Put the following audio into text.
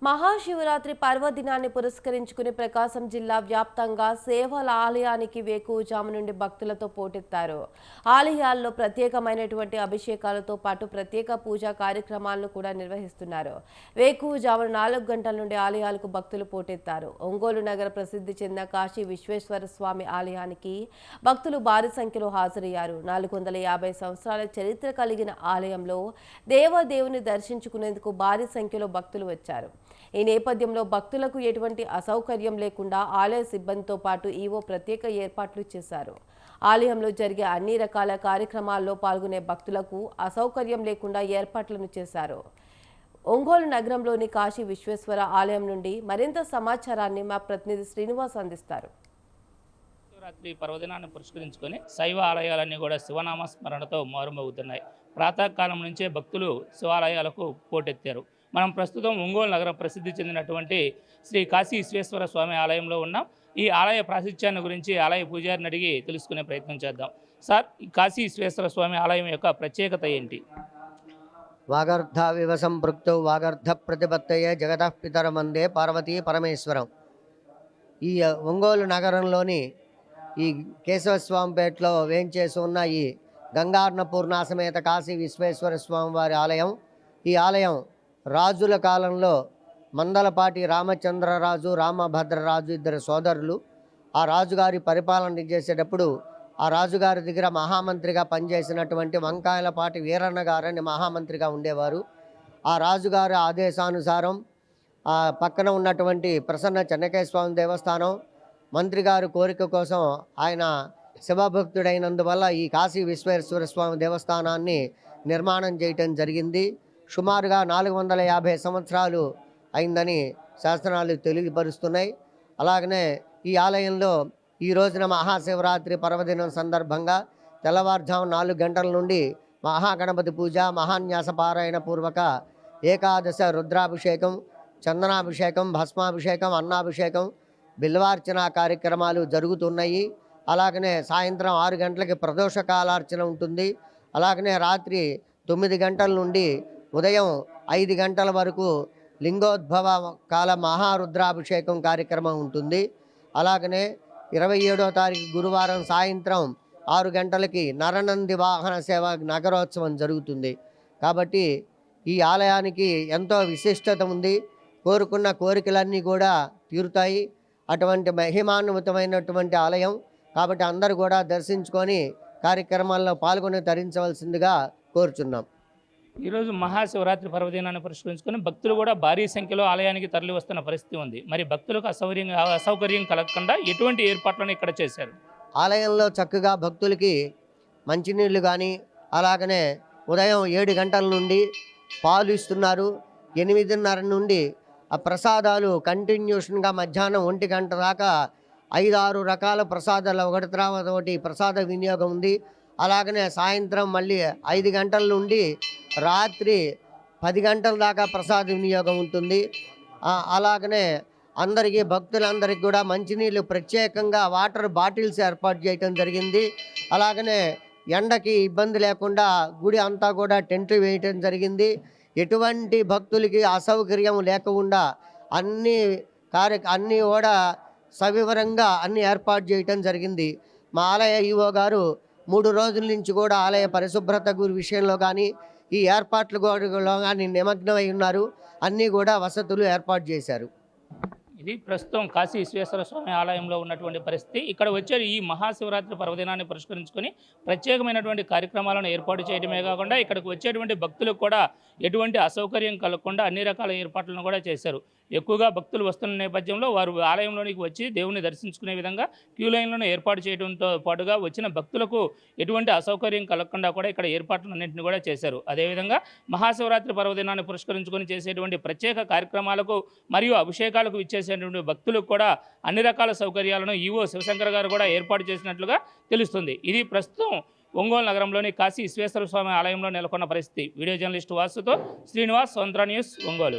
మహాశివరాత్రి పర్వదినాన్ని పురస్కరించుకుని ప్రకాశం జిల్లా వ్యాప్తంగా సేవల ఆలయానికి వేకువజాము నుండి భక్తులతో పోటెత్తారు. ఆలయాల్లో ప్రత్యేకమైనటువంటి అభిషేకాలతో పాటు ప్రత్యేక పూజా కార్యక్రమాలను కూడా నిర్వహిస్తున్నారు. వేకువజాము 4 గంటల నుండి ఆలయాలకు భక్తులు పోటెత్తారు. ఒంగోలు నగర ప్రసిద్ధి చెందిన కాశీ విశ్వేశ్వర స్వామి ఆలయానికి భక్తులు భారీ సంఖ్యలో హాజరయ్యారు. 450 సంవత్సరాల చరిత్ర కలిగిన ఆలయంలో దేవదేవుని దర్శించుకునేందుకు భారీ సంఖ్యలో భక్తులు వచ్చారు. ఈ నేపథ్యంలో భక్తులకు ఎటువంటి అసౌకర్యం లేకుండా ఆలయ సిబ్బందితో పాటు ఈవో ప్రత్యేక ఏర్పాట్లు చేశారు. ఆలయంలో జరిగే అన్ని రకాల కార్యక్రమాల్లో పాల్గొనే భక్తులకు అసౌకర్యం లేకుండా ఏర్పాట్లను చేశారు. ఒంగోలు నగరంలోని కాశీ విశ్వేశ్వర ఆలయం నుండి మరింత సమాచారాన్ని మా ప్రతినిధి శ్రీనివాస్ అందిస్తారు. శివరాత్రి పర్వదినాన్ని పురస్కరించుకొని శైవ ఆలయాలన్నీ కూడా శివనామ స్మరణతో మారుమోగుతున్నాయి. ప్రాతకాలం నుంచే భక్తులు శివాలయాలకు పోటెత్తారు. మనం ప్రస్తుతం ఒంగోలు నగర ప్రసిద్ధి చెందినటువంటి శ్రీ కాశీ విశ్వేశ్వర స్వామి ఆలయంలో ఉన్నాం. ఈ ఆలయ ప్రాశస్త్యాన్ని గురించి ఆలయ పూజారిని అడిగి తెలుసుకునే ప్రయత్నం చేద్దాం. సార్, ఈ కాశీ విశ్వేశ్వర స్వామి ఆలయం యొక్క ప్రత్యేకత ఏంటి? వాగర్ధావివ సంపృక్తౌ వాగర్ధ ప్రతిపత్తయే జగతః పితరమందే పార్వతీ పరమేశ్వరం. ఈ ఒంగోలు నగరంలోని ఈ కేశవస్వామిపేటలో వేంచేసి ఉన్న ఈ గంగార్ణపూర్ణ సమేత కాశీ విశ్వేశ్వర స్వామి వారి ఆలయం. ఈ ఆలయం రాజుల కాలంలో మందలపాటి రామచంద్రరాజు, రామభద్రరాజు ఇద్దరు సోదరులు ఆ రాజుగారి పరిపాలన చేసేటప్పుడు ఆ రాజుగారి దగ్గర మహామంత్రిగా పనిచేసినటువంటి వంకాయలపాటి వీరన్న గారని మహామంత్రిగా ఉండేవారు. ఆ రాజుగారి ఆదేశానుసారం ఆ పక్కన ఉన్నటువంటి ప్రసన్న చెన్నకేశ్వర స్వామి దేవస్థానం మంత్రి గారి కోరిక కోసం ఆయన శివభక్తుడైనందువల్ల ఈ కాశీ విశ్వేశ్వర స్వామి దేవస్థానాన్ని నిర్మాణం చేయటం జరిగింది. సుమారుగా 450 సంవత్సరాలు అయిందని శాస్త్రాలు తెలియపరుస్తున్నాయి. అలాగనే ఈ ఆలయంలో ఈ రోజున మహాశివరాత్రి పర్వదినం సందర్భంగా తెల్లవారుజాము 4 గంటల నుండి మహాగణపతి పూజ, మహాన్యాస పారాయణ పూర్వక ఏకాదశ రుద్రాభిషేకం, చందనాభిషేకం, భస్మాభిషేకం, అన్నాభిషేకం, బిల్వార్చన కార్యక్రమాలు జరుగుతున్నాయి. అలాగనే సాయంత్రం 6 గంటలకి ప్రదోష కాలార్చన ఉంటుంది. అలాగనే రాత్రి 9 గంటల నుండి ఉదయం 5 గంటల వరకు లింగోద్భవ కాల మహారుద్రాభిషేకం కార్యక్రమం ఉంటుంది. అలాగనే 27వ తారీఖు గురువారం సాయంత్రం 6 గంటలకి నరనంది వాహన సేవ నగరోత్సవం జరుగుతుంది. కాబట్టి ఈ ఆలయానికి ఎంతో విశిష్టత ఉంది. కోరుకున్న కోరికలన్నీ కూడా తీరుతాయి. అటువంటి మహిమాన్వితమైనటువంటి ఆలయం కాబట్టి అందరూ కూడా దర్శించుకొని కార్యక్రమాల్లో పాల్గొని తరించవలసిందిగా కోరుచున్నాం. ఈరోజు మహాశివరాత్రి పర్వదినాన్ని పురస్కరించుకొని భక్తులు కూడా భారీ సంఖ్యలో ఆలయానికి తరలి వస్తున్న పరిస్థితి ఉంది. మరి భక్తులకు అసౌకర్యం కలగకుండా ఎటువంటి ఏర్పాట్లను ఇక్కడ చేశారు? ఆలయంలో చక్కగా భక్తులకి మంచినీళ్ళు కానీ అలాగనే ఉదయం 7 గంటల నుండి పాలు ఇస్తున్నారు. 8:30 నుండి ఆ ప్రసాదాలు కంటిన్యూషన్గా మధ్యాహ్నం 1 గంట దాకా 5-6 రకాల ప్రసాదాలు ఒకటి తర్వాత ఒకటి ప్రసాద వినియోగం ఉంది. అలాగనే సాయంత్రం మళ్ళీ 5 గంటల నుండి రాత్రి 10 గంటల దాకా ప్రసాద వినియోగం ఉంటుంది. అలాగనే అందరికీ భక్తులందరికీ కూడా మంచినీళ్ళు ప్రత్యేకంగా వాటర్ బాటిల్స్ ఏర్పాటు చేయటం జరిగింది. అలాగనే ఎండకి ఇబ్బంది లేకుండా గుడి అంతా కూడా టెంట్లు వేయటం జరిగింది. ఎటువంటి భక్తులకి అసౌకర్యం లేకుండా అన్నీ కూడా సవివరంగా అన్ని ఏర్పాటు చేయటం జరిగింది. మా ఆలయ ఈవో గారు 3 రోజుల నుంచి కూడా ఆలయ పరిశుభ్రత విషయంలో కానీ ఈ ఏర్పాట్ల కూడా కానీ నిమగ్నమై ఉన్నారు. అన్నీ కూడా వసతులు ఏర్పాటు చేశారు. ఇది ప్రస్తుతం కాశీ విశ్వేశ్వర స్వామి ఆలయంలో ఉన్నటువంటి పరిస్థితి. ఇక్కడ వచ్చే ఈ మహాశివరాత్రి పర్వదినాన్ని పురస్కరించుకొని ప్రత్యేకమైనటువంటి కార్యక్రమాలను ఏర్పాటు చేయడమే కాకుండా ఇక్కడికి వచ్చేటువంటి భక్తులకు కూడా ఎటువంటి అసౌకర్యం కలగకుండా అన్ని రకాల ఏర్పాట్లను కూడా చేశారు. ఎక్కువగా భక్తులు వస్తున్న నేపథ్యంలో వారు ఆలయంలోనికి వచ్చి దేవుని దర్శించుకునే విధంగా క్యూ లైన్లను ఏర్పాటు చేయడంతో పాటుగా వచ్చిన భక్తులకు ఎటువంటి అసౌకర్యం కలగకుండా కూడా ఇక్కడ ఏర్పాట్లన్నింటినీ కూడా చేశారు. అదేవిధంగా మహాశివరాత్రి పర్వదినాన్ని పురస్కరించుకొని చేసేటువంటి ప్రత్యేక కార్యక్రమాలకు మరియు అభిషేకాలకు ఇచ్చేసేటువంటి భక్తులకు కూడా అన్ని రకాల సౌకర్యాలను ఈవో శివశంకర్ గారు కూడా ఏర్పాటు చేసినట్లుగా తెలుస్తుంది. ఇది ప్రస్తుతం ఒంగోలు నగరంలోని కాశీ విశ్వేశ్వర స్వామి ఆలయంలో నెలకొన్న పరిస్థితి. వీడియో జర్నలిస్టు వాసుతో శ్రీనివాస్, స్వతంత్ర న్యూస్, ఒంగోలు.